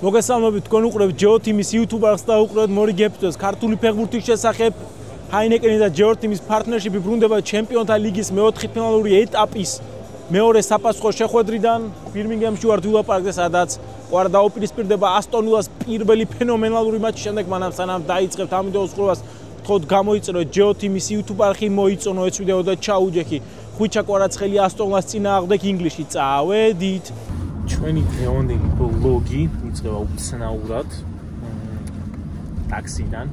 მოგესალმებით, თქვენ უყურებთ GeoTeam-ის YouTube არხს და უყურებთ მორიგებთოს ქართული ფეხბურთის შესახებ. Heineken და GeoTeam-ის პარტნერშიპი ბრუნდება ჩემპიონთა ლიგის მეოთხე ფინალური ეტაპის მეორე საფასურო შეხვედრიდან ბირმინგემში ვართ ვილა პარკზე, სადაც ყوار დაუპირისპირდება ასტონ ვილას პირველი ფენომენალური მატჩი შემდეგ მანამ სანამ დაიწყებთ ამ ვიდეოს ყურებას. Თქოთ გამოიწვიოთ GeoTeam-ის YouTube არხი, მოიწონო ეს ვიდეო და ჩაუჯექი. ხვიჩა კვარაცხელი ასტონ ვილას წინააღმდეგ ინგლისში. წავედით. ჩვენი დღევანდელი ბლოგი იწყება უცნაურად ტაქსიდან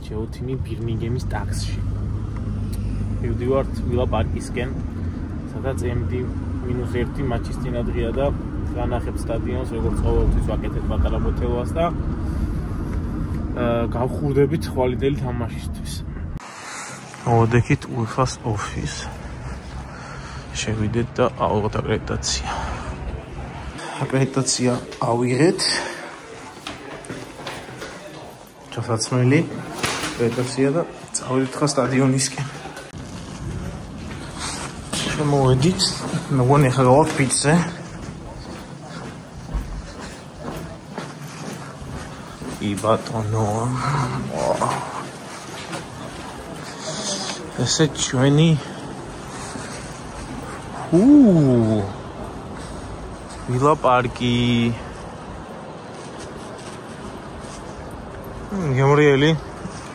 GeoTeam-ი ბირმინგემის ტაქსში. მივდივართ ვილა პარკისკენ, სადაც MD-1 მატჩის წინადღია და განახებ სტადიონს, როგორც ყოველთვის ვაკეთებ პატარა ბოთელვას და გავხურდებით ხვალიდელი თამაშისთვის. მოვდექით UEFA-ს ოფისს. შევიდეთ და ავიღოთ აკრედიტაცია. აკრედიტაცია ავიღეთ. ჩასაცმელი აკრედიტაცია და წავედით ხა სტადიონისკენ. შემოვედით, მეგონი ხა გავაკ პიცე. იბატონო. ესე ჩვენი ვილა პარკი. გემრიელი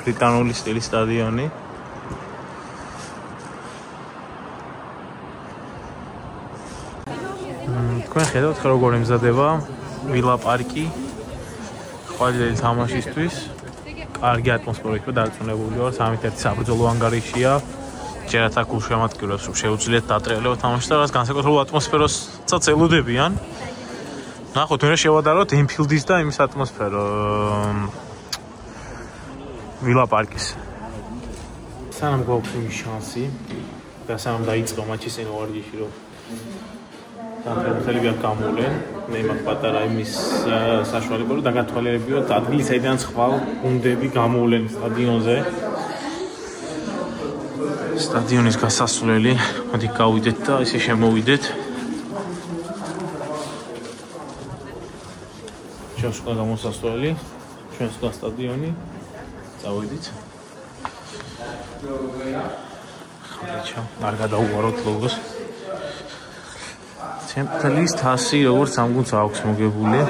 ბრიტანული სტილის სტადიონი. თქვენ ხედავთ როგორ ემზადება ვილა პარკი ხვალიდელი თამაშისთვის. კარგი ატმოსფერო იქნება, დარწმუნებული ვარ, 3-1 საბრძოლო ანგარიშია. ჯერათ აქ უშემატკივრებს შეუძლიათ დატრიალებო თამაში და რაც განსაკუთრებულ ატმოსფეროსაც ელოდებიან. ნახოთ, მე შევადაროთ Enfield-ის და იმის ატმოსფერო ვილა პარკის. სანამ გვაქვს იმის შანსი და სანამ დაიწყო მატჩი წინ ვარჯიში, რომ თანხმობრივი აქ გამოვლენ, მე მაგ პატარა იმის საშუალება რომ დაგათვალიერებიოთ ადგილი, საიდანაც ხვალ გუნდები გამოვლენ სტადიონზე. სტადიონის გასასვლელი, მოდი გავიდეთ და ისე შემოვიდეთ. ჩვენს ყველა გამოსასვლელი, ჩვენს ყველა სტადიონი. წავედით. ხალხო, არ გადაუვაროთ ლოგოს. ჩემპიონის თასი როგორც ამ გუნდს აქვს მოგებული.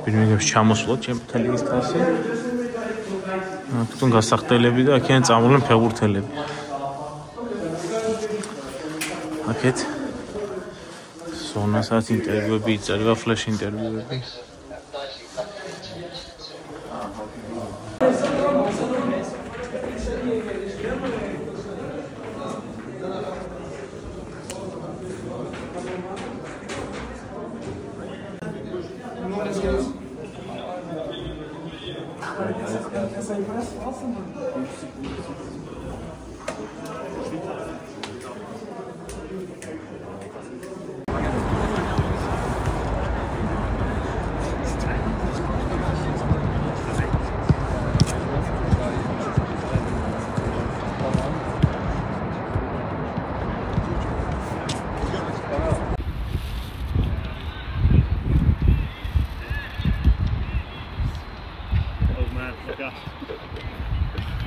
ბირმინგემში ჩამოსვლოთ ჩემპიონის თასი. თვითონ გასახდელები და აქედან წამოვლენ ფეხბურთელები. აქეთ ზონასაც ინტერვიუები იწერება, ფლეშ ინტერვიუები.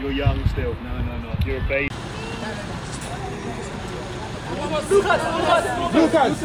You're young still. No. You're a baby. Lucas!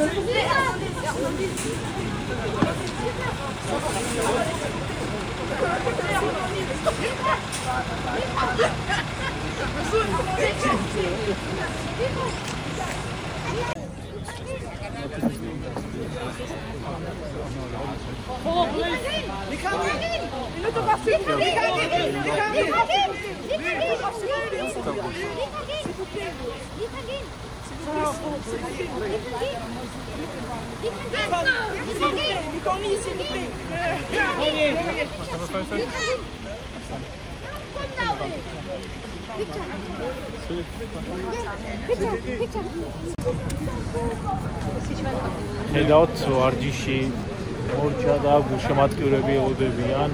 ხედავთ ვარჯიში მორჩა და გულშემატკივრები ელოდებიან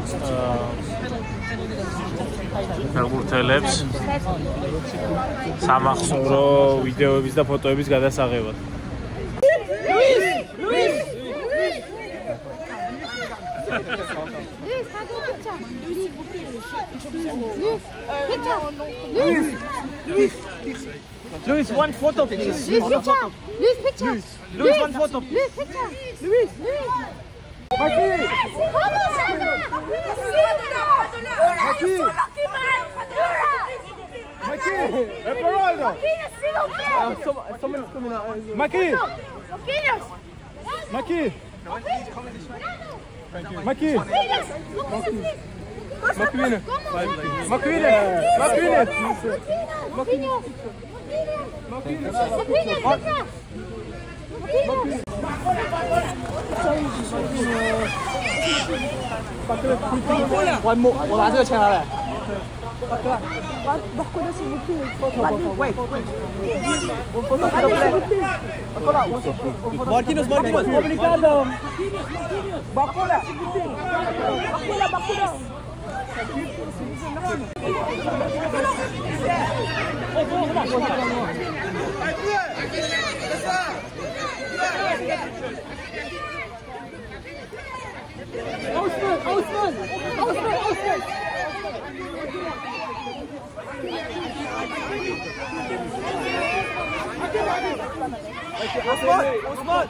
ფეხბურთელებს სამახსოვრო ვიდეოების და ფოტოების გადასაღებად. Luis, one photo, please. Luis, picture. Luis, picture. Luis, one photo. Luis, picture. Luis, Luis. Someone's coming out. Mikey! Mikey! Mikey! One more. 我拿这个签下来。Marquinhos, obrigado. Bakula. Osman. Osman.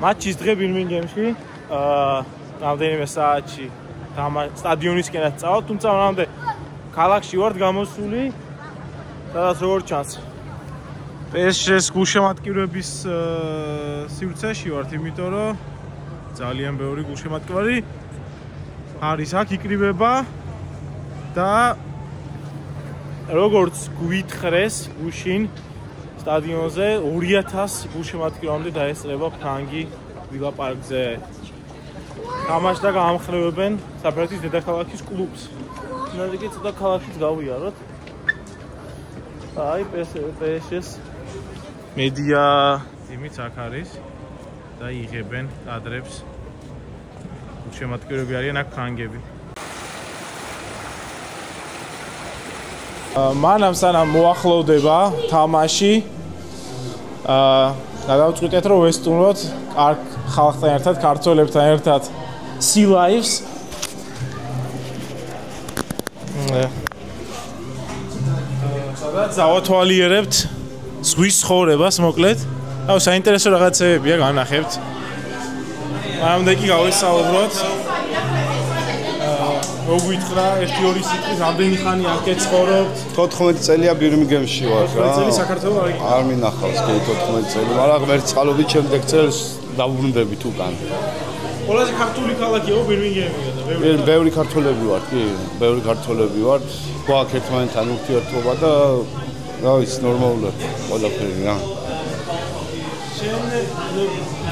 Матჩის დღე ბირმინგემში, რამდენიმე საათში სტადიონისკენაც წავალ, თუმცა მანამდე ქალაქში ვართ გამოსული, სადაც როგორ ჩანს. PSG-ს გულშემატკივრების სივრცეში ვართ, იმიტომ რომ ძალიან ბევრი გულშემატკივარი არის აქ იკრიბება და როგორც გვითხრეს გუშინ სტადიონზე 2000 გულშემატკივრამდე დაესწრება ფრანგი ვილა პარკზე. თამაშს და გაამხრევებენ საფრანგეთის დედაქალაქის კლუბს. ნაზიკი ცოტა ქალაქშიც გავიაროთ. აი PSG-ს მედია ტიმიც აქ არის და იღებენ კადრებს. გულშემატკივრები არიან აქ ფრანგები. მანამ სანამ მოახლოვდება თამაში გადავწყვიტეთ რომ ვესტუმროთ ხალხთან ერთად, ქართველებთან ერთად Sea Lives. სადაც დავათვალიერებთ ზღვის ცხოვრებას მოკლედ. აუ საინტერესო რაღაცებია განახებთ. მანამდე კი გავესაუბროთ. მოგვითხრა 1-2 სიტყვით რამდენი ხანი აქეთ ცხოვრობთ? 14 წელია ბირმინგემში ვარ რა. 14 წელი საქართველოს არ მინახავს კი 14 წელი, მაგრამ ღმერთის წყალობით შემდეგ წელს დავუბრუნდებით უკან. ყველაზე ქართული ქალაქია ბირმინგემი და ბევრი ქართველები ვართ, კი, ბევრი ქართველები ვართ. გვაქვს ერთმანეთთან ურთიერთობა და რა ვიცი, ნორმალურად ყველაფერი რა.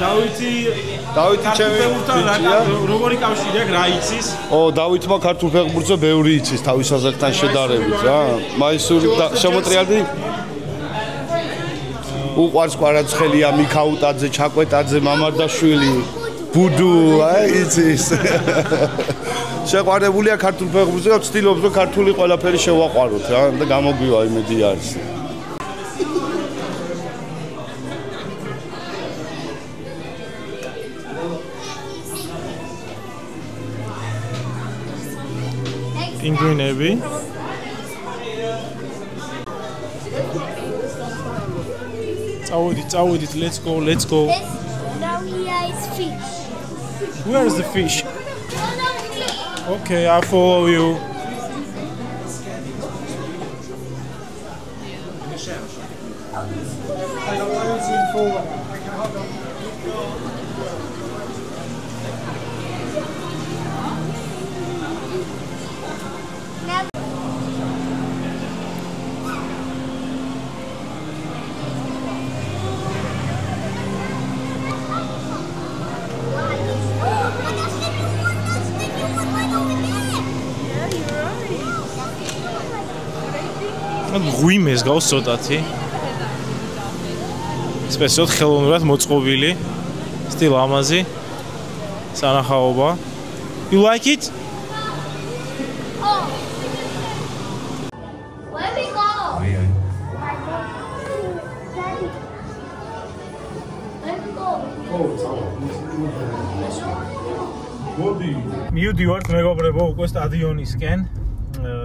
დავითი ჩემი ბიჭია. როგორი კავშირი აქვს რა იცის? დავითმა ქართულ ფეხბურთზე ბევრი იცის თავის ასაკთან შედარებით რა. მაისური შემოტრიალდი უყვარს კვარაცხელია, მიქაუტაძე, ჩაკვეტაძე, მამარდაშვილი, ბუდუ, აი იცის. შეყვარებულია ქართულ ფეხბურთზე და ვცდილობ რომ ქართული ყველაფერი შევაყვაროთ რა და გამოგვივა იმედი არის. Penguinები. წავედით, let's go. Now here is fish. Where is the fish? Okay, I follow you. ღვიმეს გავს ცოტათი. სპეციალურად ხელოვნურად მოწყობილი სტილ ამაზი სანახაობა. You like it? Oh. Where we go? Where we go? მივდივართ მეგობრებო უკვე სტადიონისკენ.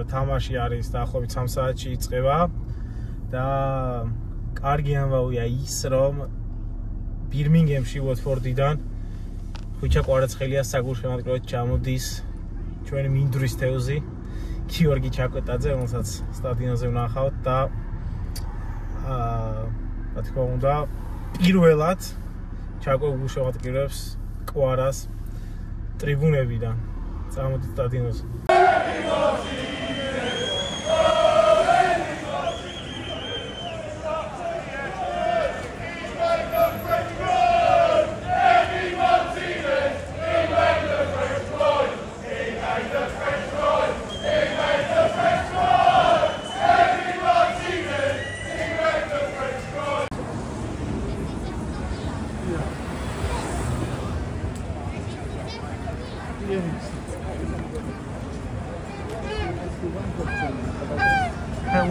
თამაში არის დაახლოებით 3 საათში იწყება და კარგი ამბავია ის რომ ბირმინგემში უოტფორდიდან ხუჩა კვარაცხელია საგულშემატკივრად ჩამოდის ჩვენი მინდვრის თევზი გიორგი ჩაკვეტაძე, რომელსაც სტადიონზე ვნახავთ და რა თქმა უნდა პირველად ჩაგულშემატკივრებს კვარას ტრიბუნებიდან. წამოდით სტადიონზე.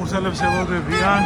Urselებს ელოდებიან.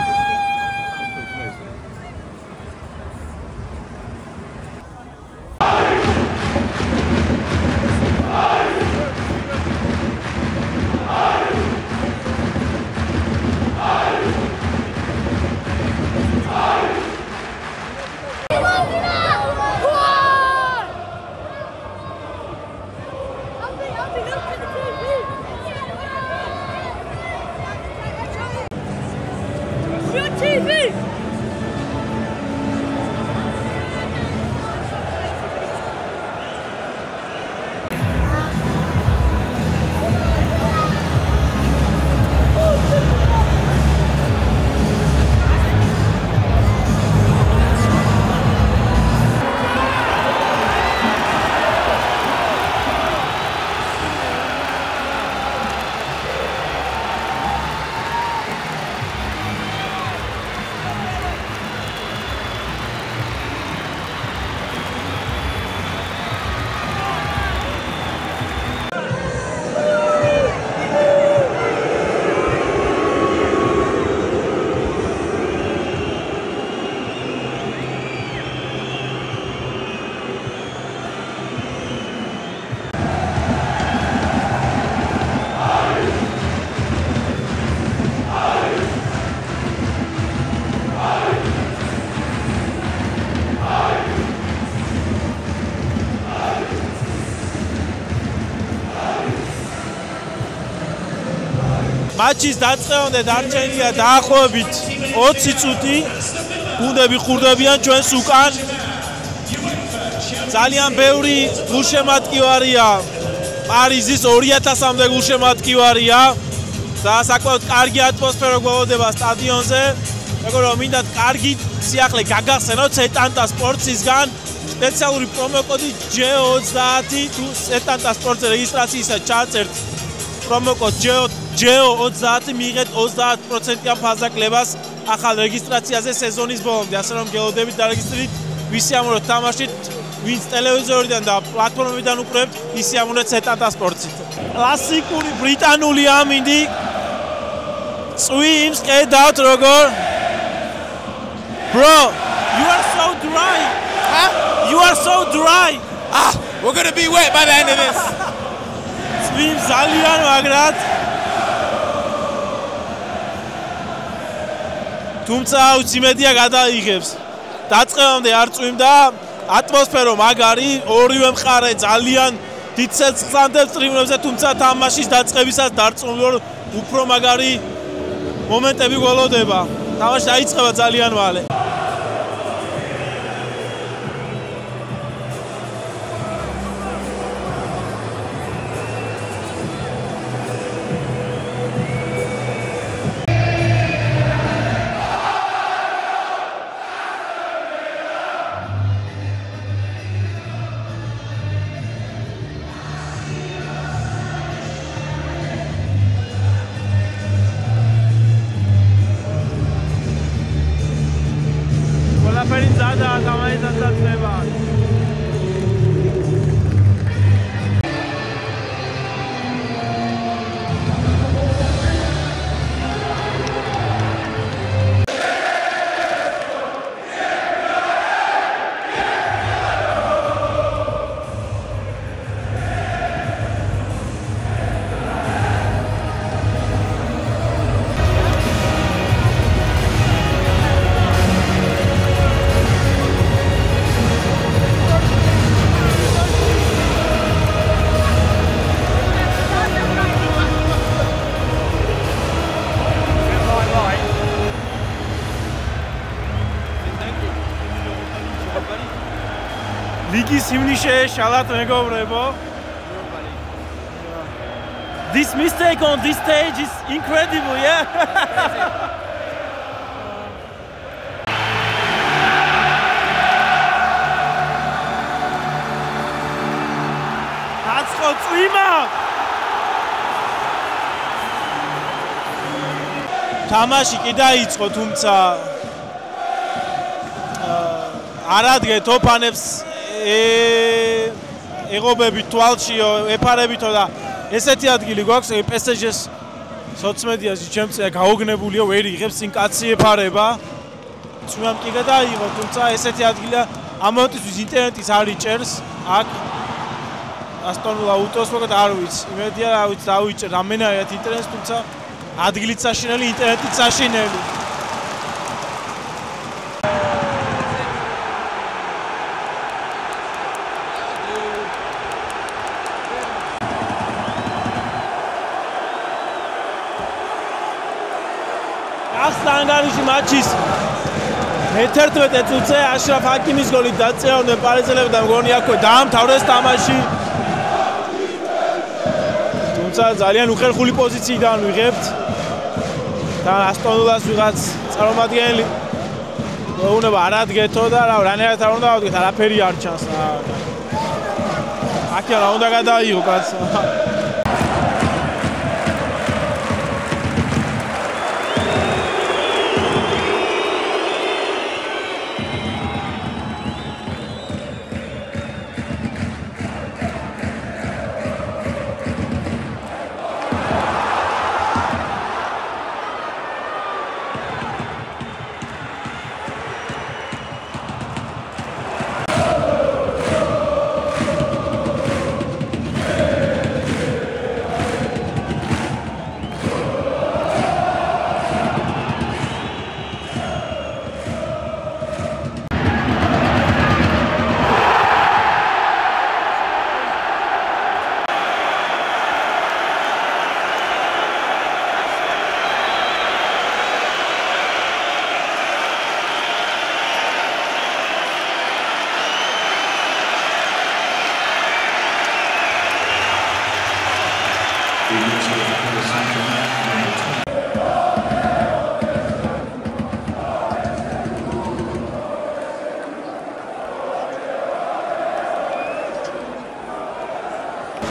Matchis დაწყევამდე დარჩენილია დაახლოებით 20 წუთი. გუნდები ხურდებიან ჩვენს უკან. ძალიან ბევრი გულშემატკივარია. პარიზის 2000-მდე გულშემატკივარია. და საკმაოდ კარგი ატმოსფერო გველოდება სტადიონზე. მეგობრებო, მინდა კარგი სიახლე გაგახსენოთ სეტანტა სპორტსისგან. სპეციალური პრომო კოდი J30 თუ სეტანტა სპორტზე რეგისტრაციისას ჩაწერთ პრომო კოდ J30 მიიღეთ 30%-იან ფაზაკლებას ახალ რეგისტრაციაზე სეზონის ბოლომდე. ასე რომ გელოდებით დარეგისტრირდით, ვისი ამუროთ თამაშით, ვინც ტელევიზორიდან და პლატფორმებიდან უყურებთ, ისი ამურეთ სეტანტა სპორტსით. კლასიკური ბრიტანული ამინდი წვიმს ყედავთ როგორ. Bro, you are so dry. Huh? You are so dry. We're gonna be wet by the end of this. წვიმს ძალიან მაგრად. თუმცა უციმედია გადაიღებს. დაწყებამდე არ წვიმდა, ატმოსფერო მაგარი, ორივე მხარე ძალიან დიდ სეცხლამდებს ტრიბუნებზე, თუმცა თამაშის დაწყებისას დარწმუნებული უფრო მაგარი მომენტები გველოდება. თამაში დაიწყება ძალიან მალე. და თამაშსაც წება. Ligis himnishe shalat megomrebo. This mistake on this stage is incredible, yeah. That's got swimmer. Tamashi კი დაიწყო, თუმცა არადგე თოფანებს ეღობები თვალშიო, ეფარებითო და ესეთი ადგილი გვაქვს PSG-ს სოციმედიაზე ჩემს გაოგნებულიო, ვერ იღებს წინ კაცი ეფარება. ცუამ კი გადაიღო, თუმცა ესეთი ადგილია ამ მომენტისთვის ინტერნეტის არ იჭერს. აქ ასტონვილა უტოს მოგეთ არ ვიცი. იმედია რა ვიცი დავიჭერ რამენაირად ინტერნეტს, თუმცა ადგილით საშინელი, ინტერნეტით საშინელი. ანგარიში მატჩის მე-11 წუთზე აშრაფ ჰაკიმის გოლით დაწევდნენ პარიზელები და მგონი აქვე დაამთავრეს თამაში. თუმცა ძალიან უხერხული პოზიციიდან ვიღებთ და ასტონვილას ვიღაც წარმომადგენელი უნდა არადგეთო და რანაირად არ უნდა ავდგეთ, არაფერი არ ჩანს. აქ რა უნდა გადაიღო კაცო.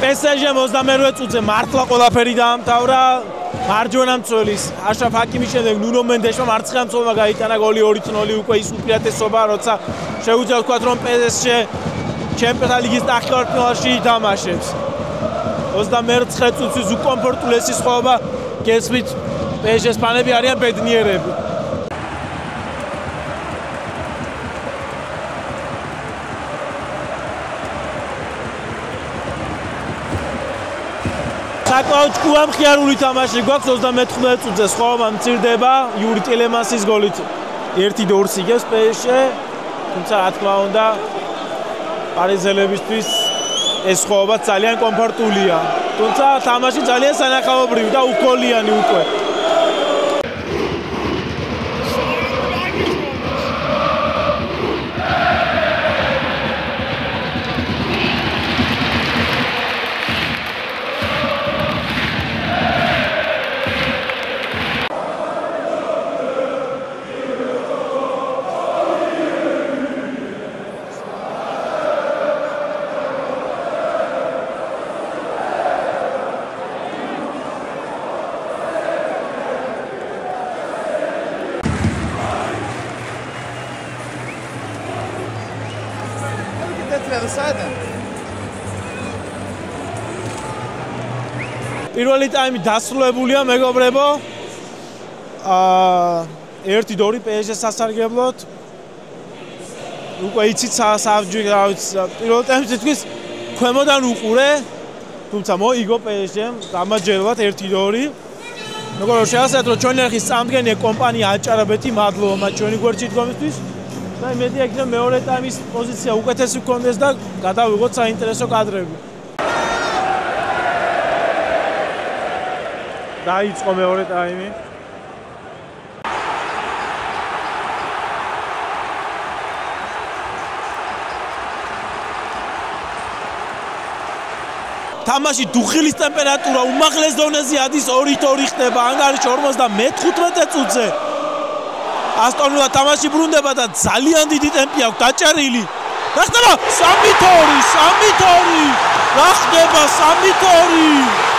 PSG 28 წუთზე მართლა ყველაფერი დაამთავრა. მარჯვენა მცველის აშრაფ ჰაკიმის შემდეგ ნუნო მენდეშმა მარცხენა მცველმა გაიტანა გოლი 2-0 უკვე ის უპირატესობა, როცა შეუძლია ვთქვათ, რომ PSG ჩემპიონთა ლიგის ნახევარფინალში ითამაშებს. 29 წუთის უკომფორტულესი სხვაობა გესმით, PSG-ს ფანები არიან ბედნიერები. საკმაოდ ჭკუამხიარული თამაში გვაქვს 34 წუთზე, სხვაობა მცირდება იური ტილემანსის გოლით 1-2 იგებს PSG, თუმცა რა თქმა უნდა პარიზელებისთვის ეს სხვაობა ძალიან კომფორტულია. თუმცა თამაში ძალიან სანახაობრივი და უგოლიანი უკვე. the other side then. პირველი ტაიმი დასრულებულია, მეგობრებო. 1-2 PSG-ს სასარგებლოდ. უკვე იცით საბჭი, რა ვიცი, პირველ ტაიმში თქვის ქვემოდან უყურე, თუმცა მოიგო PSG-მ გამარჯვებად 1-2. როგორ შეასრულეთ, რომ ჩვენი არხის წამდგენია კომპანია აჭარაბეთი, მადლობა მათ ჩვენი გვერდში დგომისთვის. და იმედია იქნება მეორე ტაიმის პოზიცია უკეთესი გქონდეს და გადავიღოთ საინტერესო კადრები. დაიწყო მეორე ტაიმი. თამაში დუხილის ტემპერატურა უმაღლეს დონეზე ადის 2-2 ხდება ანგარიში 55 წუთზე. ასტონ ვილა თამაში ბრუნდება და ძალიან დიდი ტემპი აქვს დაჭერილი. რა ხდება? 3-2. რა ხდება? 3-2.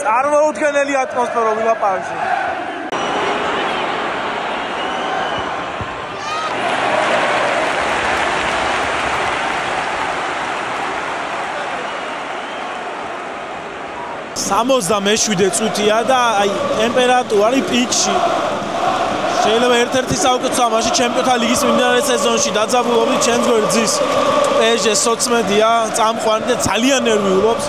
წარმოუდგენელი ატმოსფერო ვილაპარაკში. სამოცდამეშვიდე წუთია და აი ტემპერატურა არის პიკში. შეიძლება ერთ-ერთი საუკეთესო თამაში ჩემპიონთა ლიგის მიმდინარე სეზონში დაძაბულობით ჩემს გვერდზის PSG-ს 14-ია, წამყვანი და ძალიან ნერვიულობს.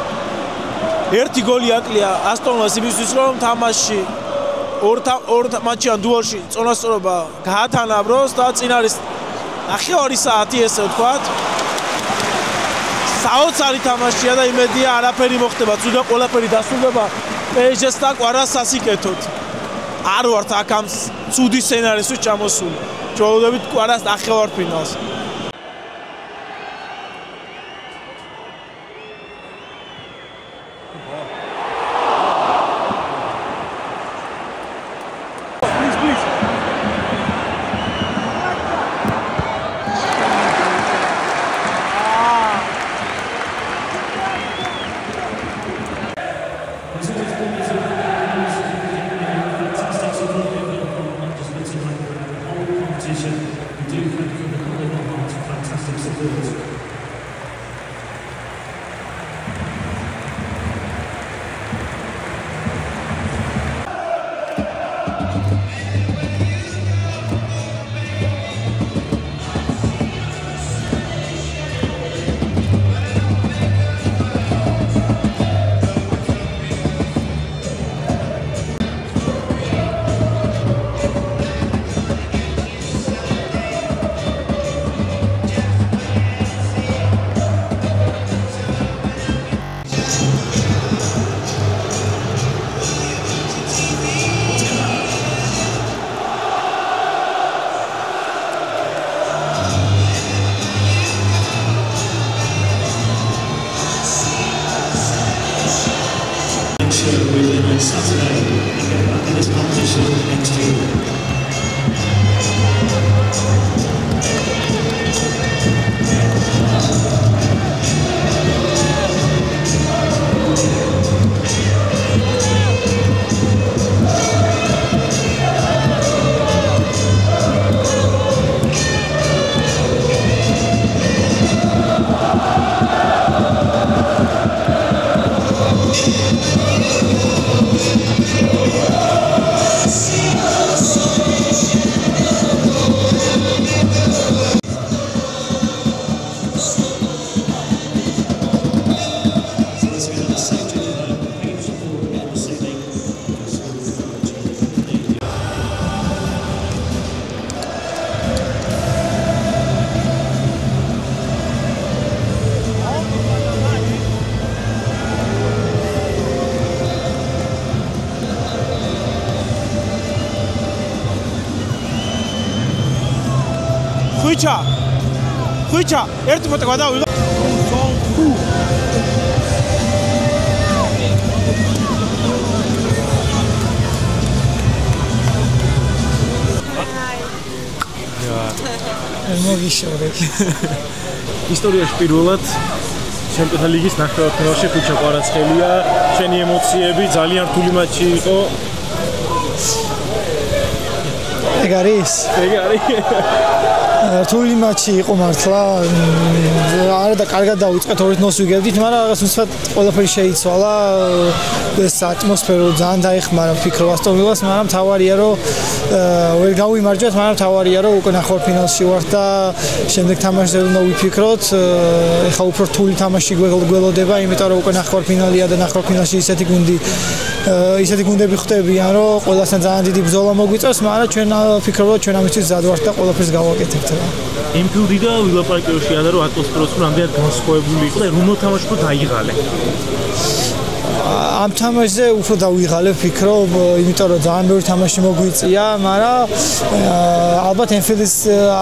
ერთი გოლი აკლია ასტონ ვილას იმისთვის, რომ თამაში ორ მატჩიან დუელში წონასწორობა გაათანაბროს და წინ არის 9 საათი ესე ვთქვათ. საოცარი თამაშია და იმედია არაფერი მოხდება, ცუდა ყველაფერი დასრულდება PSG-ს და ყვარას სასიკეთოდ. არ ვართ აქ ამ ცუდი სცენარისთვის ჩამოსული. ჯოლდებით ყვარას ნახევარფინალს. Saturday and get back in this competition next year. See ხვიჩა ერთი ფოტო გადავიღო მოგიშორე ისტორიაში პირველად ჩემპიონთა ლიგის ნახევარფინალში ხვიჩა კვარაცხელია შენი ემოციები ძალიან რთული მატჩი იყო ეგ არის რთული მატჩი იყო მართლა არა და კარგად დავიწყეთ 2-0 ვიგებდით მაგრამ რაღაც უცბად ყველაფერი შეიცვალა ეს ატმოსფერო ძალიან დაეხმარა ვფიქრობ ასტონ ვილას მაგრამ თავარია რომ ვერ გავიმარჯვეთ მაგრამ თავარია რომ უკვე ნახევარფინალში ვართ და შემდეგ თამაშზე უნდა ვიფიქროთ ეხლა უფრო რთული თამაში გველოდება იმიტომ რომ უკვე ნახევარფინალია და ნახევარფინალში ისეთი გუნდები ხვდებიან რომ ყველასთან ძალიან დიდი ბრძოლა მოგვიწევს მაგრამ ჩვენ ვფიქრობ რომ ჩვენ ამისთვის მზად ვართ და ყველაფერს გავაკეთებთ ინფილდი და ვილაპარაკიოში არა რომ ატმოსფეროს რამდენად განსხვავებული იყო და რომ თამაში დაიღალე ამ თამაშზე უფრო დავიღალე ვფიქრობ იმიტომ რომ ძალიან ბევრი თამაში მოგვიწია მაგრამ ალბათ ენფილდის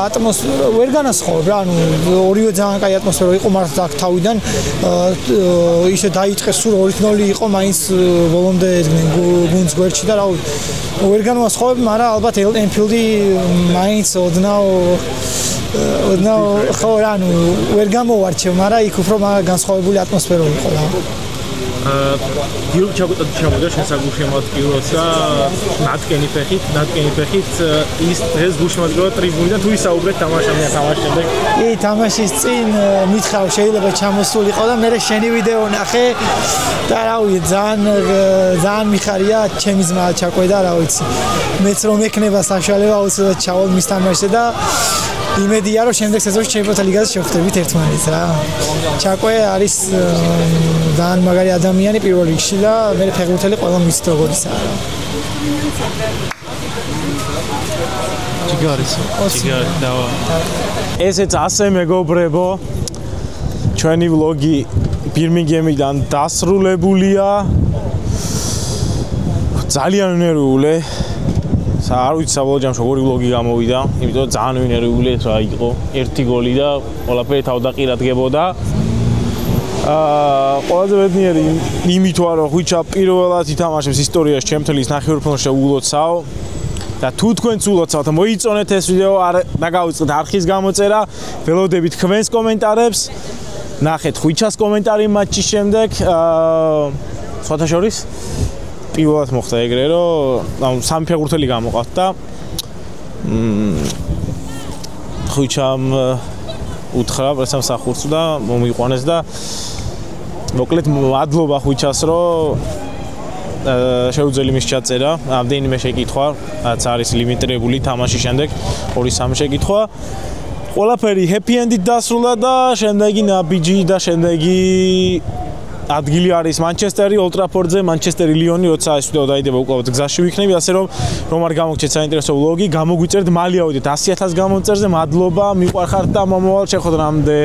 ატმოსფერო ვერ განასხვავებ რა ანუ ორივე ძალიან კაი ატმოსფერო იყო მართლა აქ თავიდან ისე დაიწყეს სულ 2-0 იყო მაინც ბოლომდე ედგნენ გუნდს გვერდში და რა ვერ განვასხვავებ მაგრამ ალბათ ენფილდი მაინც ოდნავ ხო რა ანუ ვერ გამოვარჩევ მაგრამ იქ უფრო განსხვავებული ატმოსფერო იყო რა დიო ჩაგუტად შემოდა შესაგულში შემოწიროს და ნატკენი ფეხით ის დღეს გუშმოდგება ტრიბუნიდან თუ ისაუბრეთ თამაშამდე შემდეგ კი თამაშის წინ მითხრა შეიძლება ჩამოსულიყო და მე შენი ვიდეო ნახე და რა ვიცი ძალიან მიხარია ჩემი ძმა ჩაკვე და რა ვიცი მეც რომ ექნება საშუალება აუცილებლად ჩავალ მის თამაშზე და იმედია რომ შემდეგ სეზონში ჩემპიონთა ლიგაზე შევხვდებით ერთმანეთს რა. ჩაკვე არის ძალიან მაგარი ადამიანი პირველ რიგში და მე ფეხბურთელი ყველა მის როგორიცაა. ჯიგარი დავა. ესეც ასე მეგობრებო. ჩვენი ვლოგი ბირმინგემიდან დასრულებულია. ძალიან უნერვული არ ვიცი საბოლოო ჯამში როგორი ვლოგი გამოვიდა, იმიტომ ძალიან ვინერვული რა იყო, ერთი გოლი და ყველაფერი თავდაყირა დგებოდა. ყველაზე ბედნიერი იმით ვარ, რომ ხვიჩა პირველად ითამაშებს ისტორიაში ჩემთლის ნახევარფინალში უულოცავ და თუ თქვენც უულოცავთ, მოიწონეთ ეს ვიდეო, და გავიწყდეთ არხის გამოწერა, ველოდებით თქვენს კომენტარებს, ნახეთ ხვიჩას კომენტარი მატჩის შემდეგ, სხვათა შორის პირველად მოხდა ეგრე რომ სამი ფეხბურთელი გამოყავთ და ხვიჩამ უთხრა პრესამსახურს და მომიყვანეს და მოკლედ მადლობა ხვიჩას რომ შეუძლია მის ჩაწერა ამდენიმე შეკითხვა რაც არის ლიმიტირებული თამაშის შემდეგ 2-3 შეკითხვა ყველაფერი ჰეპი ენდით დასრულა და შემდეგი ნაბიჯი და შემდეგი ადგილი არის მანჩესტერი, ოლტრაფორდზე, მანჩესტერი ლიონი, როცა ეს ვიდეო დაიდება უკვლავად გზაში ვიქნები, ასე რომ არ გამოგჩეთ საინტერესო ვლოგი, გამოგვიწერთ, მალე ავიდეთ 100,000 გამომწერზე, მადლობა, მიყვარხართ და მომავალ შეხვედრამდე.